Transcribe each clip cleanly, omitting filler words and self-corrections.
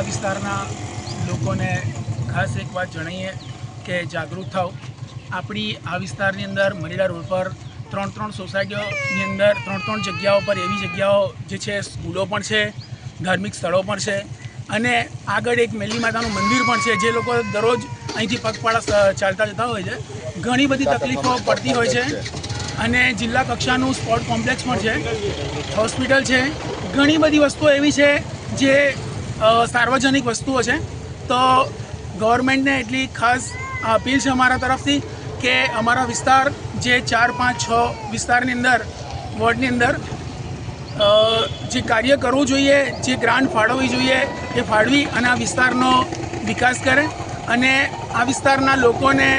વિસ્તારના લોકોને ખાસ એક વાત જણાવીએ કે જાગૃત થાવ। આપણી આ વિસ્તારની અંદર મરીડા રોડ પર ત્રણ સોસાયટીઓની અંદર ત્રણ જગ્યાઓ પર એવી જગ્યાઓ જે છે, સ્કૂલો પણ છે, ધાર્મિક સ્થળો પણ છે અને આગળ એક મેલી માતાનું મંદિર પણ છે, જે લોકો દરરોજ અહીંથી પગપાળા ચાલતા જતા હોય છે। ઘણી બધી તકલીફો પડતી હોય છે અને જિલ્લા કક્ષાનું સ્પોર્ટ કોમ્પ્લેક્સ પણ છે, હોસ્પિટલ છે, ઘણી બધી વસ્તુઓ એવી છે જે સાર્વજનિક વસ્તુઓ છે। તો ગવર્મેન્ટને એટલી ખાસ અપીલ છે અમારા તરફથી કે અમારા વિસ્તાર જે 4, 5, 6 વિસ્તારની અંદર વોર્ડની અંદર જે કાર્ય કરવું જોઈએ, જે ગ્રાન્ટ ફાળવવી જોઈએ એ ફાળવી અને આ વિસ્તારનો વિકાસ કરે અને આ વિસ્તારના લોકોને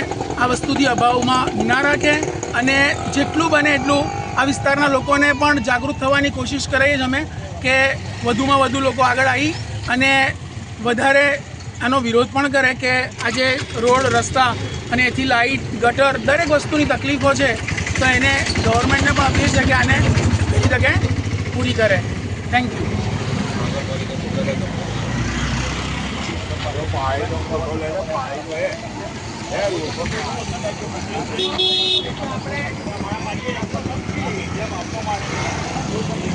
આ વસ્તુથી અભાવમાં ના રાખે અને જેટલું બને એટલું આ વિસ્તારના લોકોને પણ જાગૃત થવાની કોશિશ કરીએ જ અમે કે વધુમાં વધુ લોકો આગળ આવી અને વધારે આનો વિરોધ પણ કરે કે આજે રોડ, રસ્તા અને એથી લાઇટ, ગટર દરેક વસ્તુની તકલીફો છે, તો એને ગવર્મેન્ટને પણ અપીલ છે કે આને વહેલી તકે પૂરી કરે। Thank you.